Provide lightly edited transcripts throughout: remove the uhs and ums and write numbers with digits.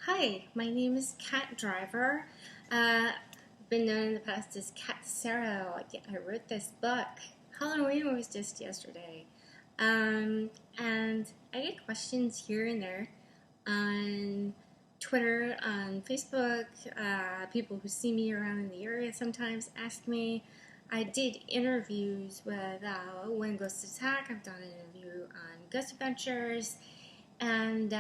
Hi, my name is Cat Driver. Been known in the past as Cat Sarah. I wrote this book. Halloween was just yesterday. And I get questions here and there on Twitter, on Facebook. People who see me around in the area sometimes ask me. I did interviews with When Ghosts Attack. I've done an interview on Ghost Adventures. And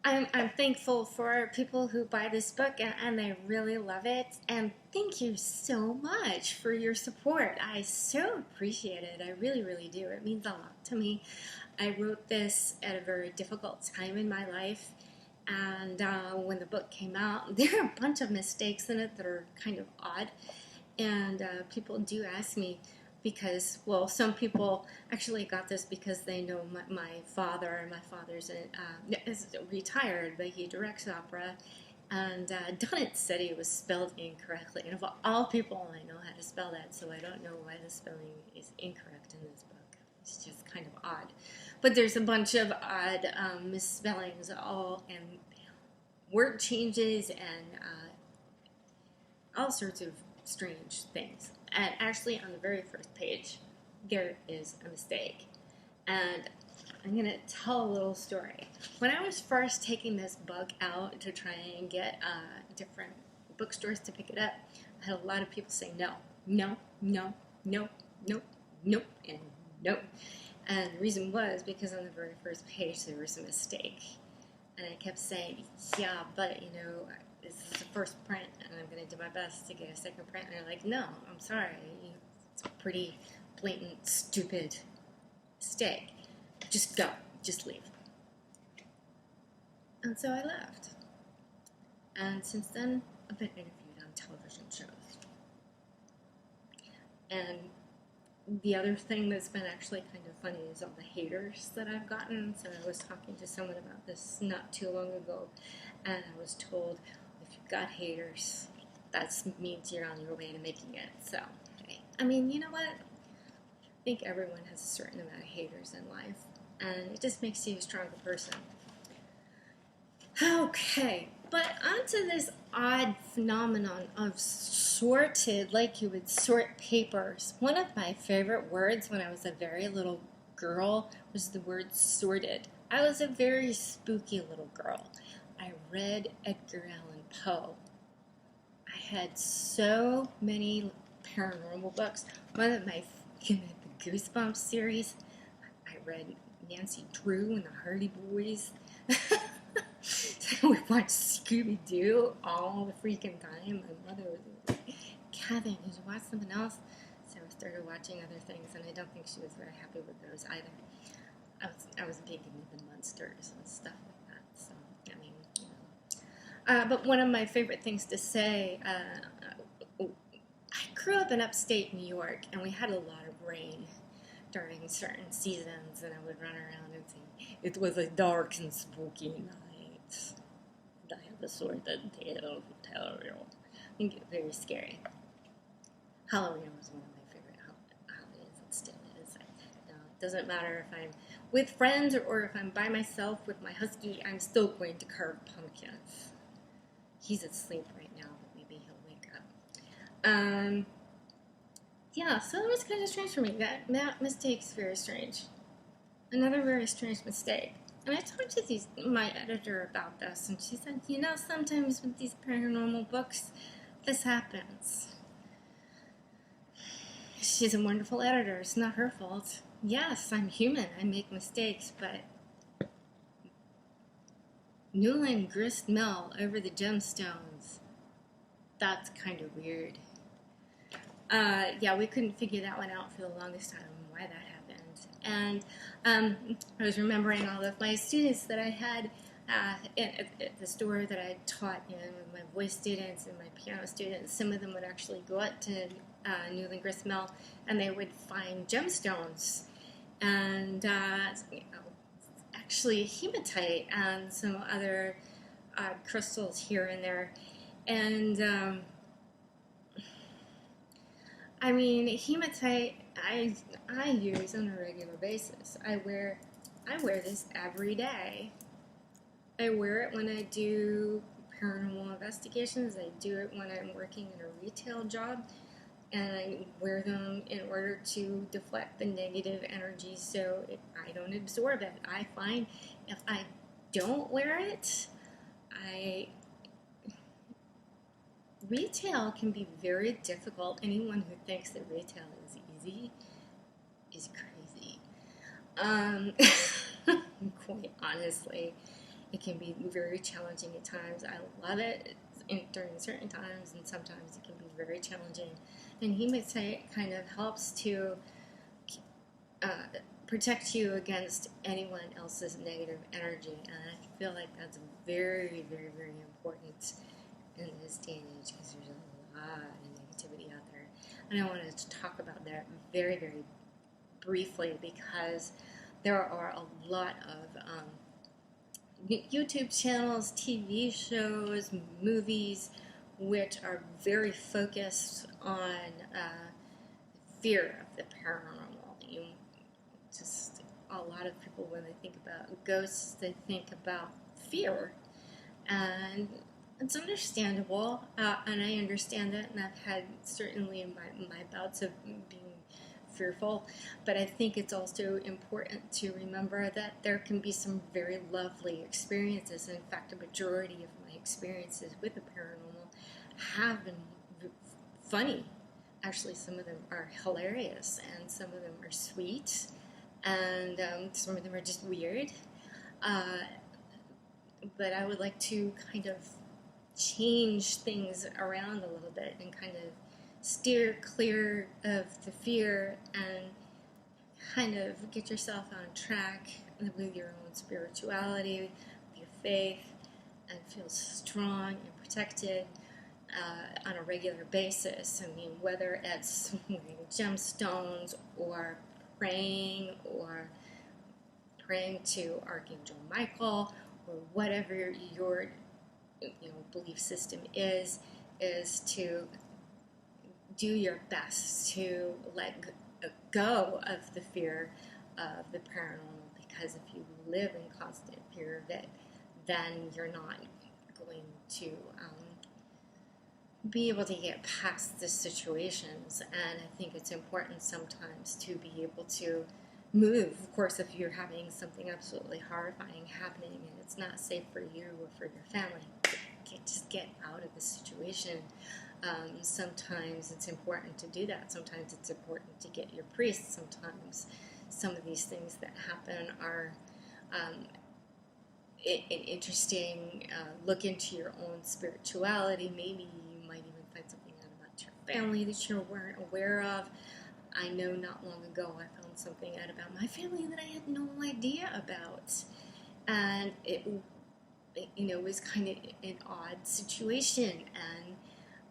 I'm thankful for people who buy this book and they really love it. And thank you so much for your support. I so appreciate it. I really, really do. It means a lot to me. I wrote this at a very difficult time in my life. And when the book came out, there are a bunch of mistakes in it that are kind of odd. And people do ask me, because, well, some people actually got this because they know my father. My father's is retired, but he directs opera. And Dunnett said he was spelled incorrectly. And of all people, I know how to spell that, so I don't know why the spelling is incorrect in this book. It's just kind of odd. But there's a bunch of odd misspellings, and word changes, and all sorts of strange things. And actually, on the very first page, there is a mistake. And I'm going to tell a little story. When I was first taking this book out to try and get different bookstores to pick it up, I had a lot of people say no, no, no, no, no, no, and no. And the reason was because on the very first page, there was a mistake. And I kept saying, yeah, but, this is the first print, and I'm going to do my best to get a second print. And they're like, no, I'm sorry. It's a pretty blatant, stupid mistake. Just go. Just leave. And so I left. And since then, I've been interviewed on television shows. And the other thing that's been actually kind of funny is all the haters that I've gotten. So I was talking to someone about this not too long ago, and I was told, if you've got haters, that means you're on your way to making it. So, I mean, you know what? I think everyone has a certain amount of haters in life, and it just makes you a stronger person. Okay, but onto this odd phenomenon of sorted, like you would sort papers. One of my favorite words when I was a very little girl was the word sorted. I was a very spooky little girl. I read Edgar Allan Poe. I had so many paranormal books. One of my, the Goosebumps series. I read Nancy Drew and the Hardy Boys. We watched Scooby-Doo all the freaking time. My mother was like, Kevin, did you watch something else? So I started watching other things, and I don't think she was very happy with those either. I was big into the monsters and stuff like that. So, I mean, but one of my favorite things to say, I grew up in upstate New York, and we had a lot of rain during certain seasons, and I would run around and say, it was a dark and spooky night. I have a sword that tale to tell you. I think it's very scary. Halloween was one of my favorite holidays. It still is. It doesn't matter if I'm with friends or if I'm by myself with my husky, I'm still going to carve pumpkins. He's asleep right now, but maybe he'll wake up. Yeah, so it was kind of strange for me. That mistake's very strange. Another very strange mistake. And I talked to my editor about this, and she said, sometimes with these paranormal books, this happens. She's a wonderful editor. It's not her fault. Yes, I'm human. I make mistakes, but Newland grist mill over the Gemstones. That's kind of weird. Yeah, we couldn't figure that one out for the longest time, why that happened. And I was remembering all of my students that I had at the store that I taught, with my voice students and my piano students. Some of them would actually go out to Newland Grist Mill, and they would find gemstones, and actually hematite and some other crystals here and there. And I mean, hematite I use on a regular basis. I wear this every day. I wear it when I do paranormal investigations. I do it when I'm working in a retail job, and I wear them in order to deflect the negative energy so I don't absorb it. I find if I don't wear it, I retail can be very difficult. Anyone who thinks that retail is easy is crazy. Um, quite honestly, it can be very challenging at times. I love it during certain times, and sometimes it can be very challenging. And he might say it kind of helps to uh, protect you against anyone else's negative energy. And I feel like that's very, very, very important in this day and age because there's a lot of negativity out there. And I wanted to talk about that very, very briefly because there are a lot of YouTube channels, TV shows, movies, which are very focused on fear of the paranormal. Just a lot of people, when they think about ghosts, they think about fear, and it's understandable, and I understand that, and I've had certainly my bouts of being fearful, but I think it's also important to remember that there can be some very lovely experiences. In fact, a majority of my experiences with the paranormal have been funny. Actually, some of them are hilarious, and some of them are sweet, and some of them are just weird. But I would like to kind of change things around a little bit and kind of steer clear of the fear and kind of get yourself on track with your own spirituality, with your faith, and feel strong and protected on a regular basis. I mean, whether it's wearing gemstones or praying to Archangel Michael or whatever your belief system is to do your best to let go of the fear of the paranormal, because if you live in constant fear of it, then you're not going to be able to get past the situations. And I think it's important sometimes to be able to move. Of course, if you're having something absolutely horrifying happening and it's not safe for you or for your family, just get out of the situation. Sometimes it's important to do that. Sometimes it's important to get your priest. Sometimes some of these things that happen are an interesting look into your own spirituality. Maybe you might even find something out about your family that you weren't aware of. I know not long ago I found something out about my family that I had no idea about. And it was kind of an odd situation, and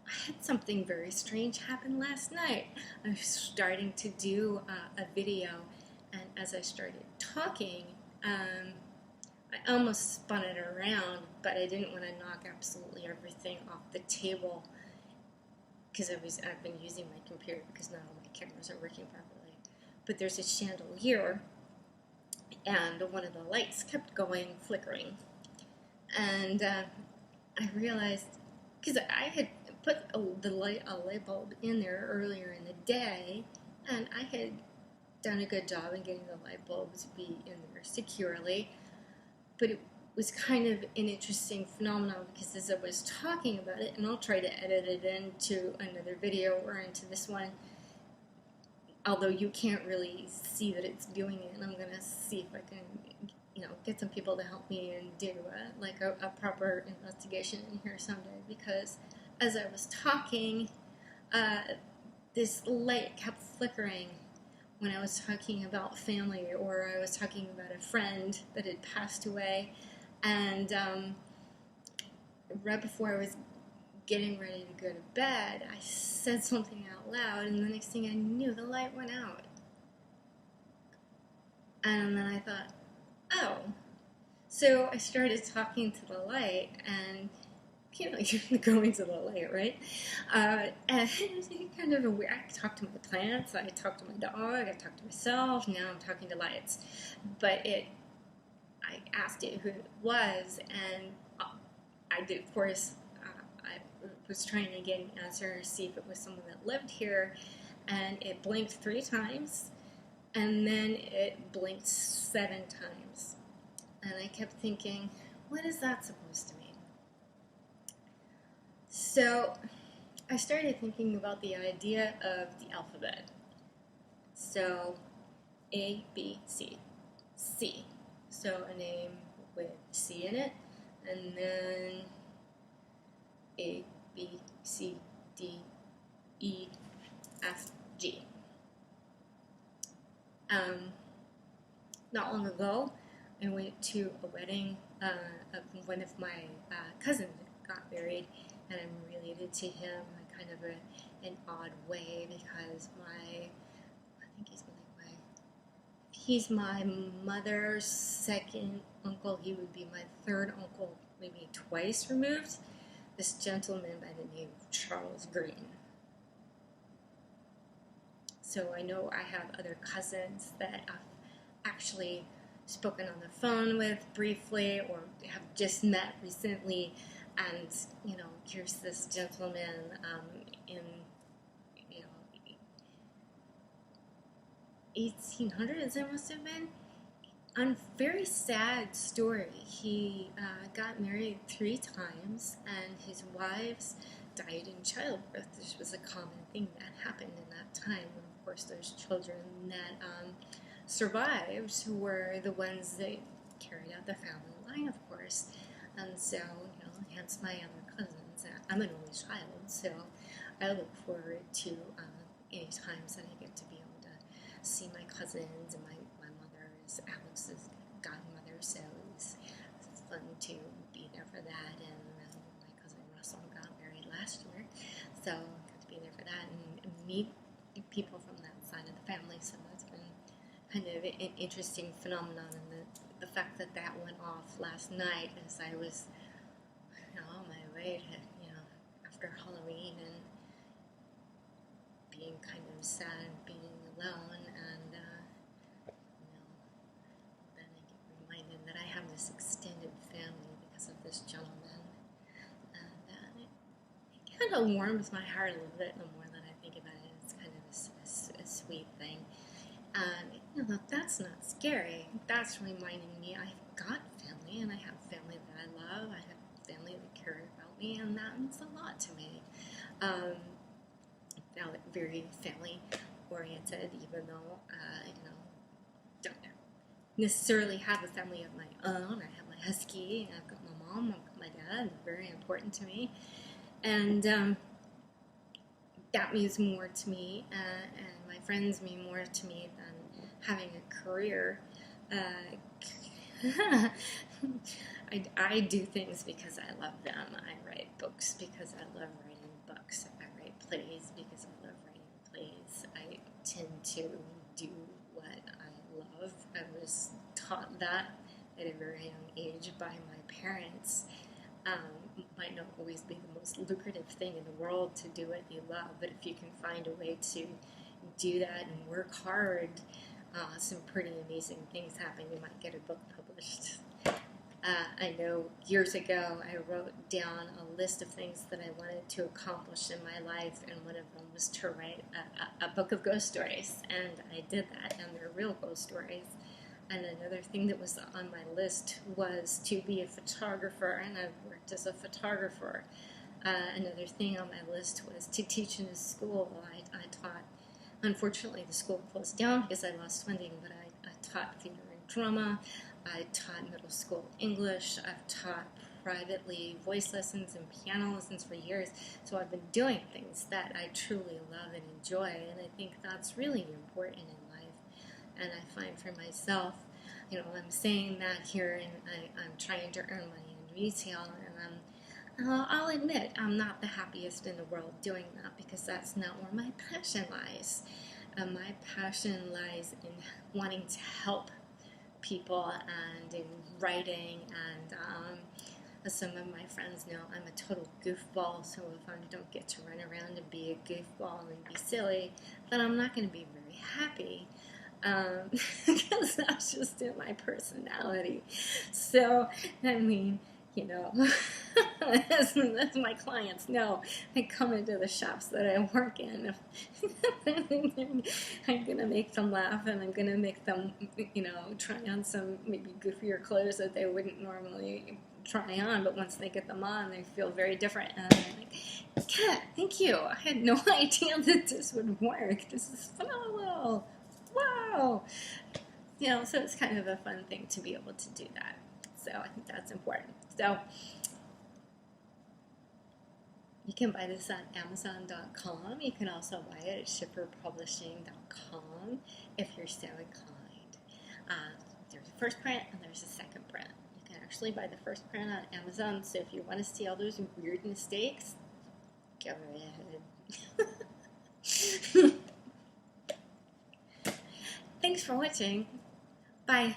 I had something very strange happen last night. I was starting to do a video, and as I started talking, I almost spun it around, but I didn't want to knock absolutely everything off the table because I've been using my computer because not all my cameras are working properly. But there's a chandelier, and one of the lights kept flickering. And I realized, because I had put a light bulb in there earlier in the day, and I had done a good job in getting the light bulb to be in there securely, but it was kind of an interesting phenomenon because as I was talking about it, and I'll try to edit it into another video or into this one, although you can't really see that it's doing it, and I'm going to see if I can get some people to help me and do a proper investigation in here someday, because as I was talking, this light kept flickering when I was talking about family, or I was talking about a friend that had passed away, and right before I was getting ready to go to bed, I said something out loud, and the next thing I knew, the light went out. And then I thought, oh. So I started talking to the light, and you're going to the light, right? And it was kind of weird. I talked to my plants, I talked to my dog, I talked to myself, now I'm talking to lights. But I I asked it who it was, and I did, of course, I was trying to get an answer, see if it was someone that lived here, and it blinked 3 times, and then it blinked 7 times. And I kept thinking, what is that supposed to mean? So I started thinking about the idea of the alphabet. So A, B, C, C. So a name with C in it, and then A, B, C, D, E, F, G. Not long ago, I went to a wedding of one of my cousins got married, and I'm related to him in kind of an odd way because I think he's my mother's second uncle. He would be my third uncle, maybe twice removed. This gentleman by the name of Charles Green. So I know I have other cousins that I've actually spoken on the phone with briefly or have just met recently, and here's this gentleman in 1800s, it must have been. A very sad story. He got married 3 times, and his wives died in childbirth. This was a common thing that happened in that time. And of course, those children that survived were the ones that carried out the family line, of course. And so, hence my other cousins. I'm an only child, so I look forward to any times that I get to be able to see my cousins, and my mother is Alex's godmother, so it's fun to be there for that. And my cousin Russell got married last year, so I got to be there for that and meet people from that side of the family. So that's been kind of an interesting phenomenon, and the fact that went off last night as I was on my way to after Halloween and being kind of sad, being alone, and then I get reminded that I have this extended family because of this gentleman, and it kind of warms my heart a little bit the more that I think about it. It's kind of a sweet thing, and that's not scary. That's reminding me I've got family, and I have family that I love. I have family that care about me, and that means a lot to me. Now, very family oriented, even though don't necessarily have a family of my own. I have my husky, I've got my mom, I've got my dad. They're very important to me, and that means more to me, and my friends mean more to me than having a career. I do things because I love them. I write books because I love writing books. I write plays because I love writing plays. I tend to do what I love. I was taught that at a very young age by my parents. Might not always be the most lucrative thing in the world to do what you love, but if you can find a way to do that and work hard, some pretty amazing things happen. You might get a book published. I know years ago I wrote down a list of things that I wanted to accomplish in my life, and one of them was to write a book of ghost stories, and I did that, and they're real ghost stories. And another thing that was on my list was to be a photographer, and I've worked as a photographer. Another thing on my list was to teach in a school. I taught, unfortunately the school closed down because I lost funding, but I taught theater and drama. I taught middle school English. I've taught privately voice lessons and piano lessons for years. So I've been doing things that I truly love and enjoy, and I think that's really important in life. And I find for myself, I'm saying that here, and I'm trying to earn money in retail, and I'll admit I'm not the happiest in the world doing that because that's not where my passion lies. My passion lies in wanting to help people and in writing, and as some of my friends know, I'm a total goofball, so if I don't get to run around and be a goofball and be silly, then I'm not going to be very happy. because that's just in my personality. So, I mean, you know, as my clients know, I come into the shops that I work in. I'm going to make them laugh, and I'm going to make them, you know, try on some maybe goofier clothes that they wouldn't normally try on, but once they get them on, they feel very different. And I'm like, Kat, thank you. I had no idea that this would work. This is phenomenal. Wow. You know, so it's kind of a fun thing to be able to do that. So I think that's important. So you can buy this on Amazon.com. You can also buy it at shipperpublishing.com if you're so inclined. There's a first print and there's a second print. You can actually buy the first print on Amazon. So if you want to see all those weird mistakes, go ahead. Thanks for watching. Bye.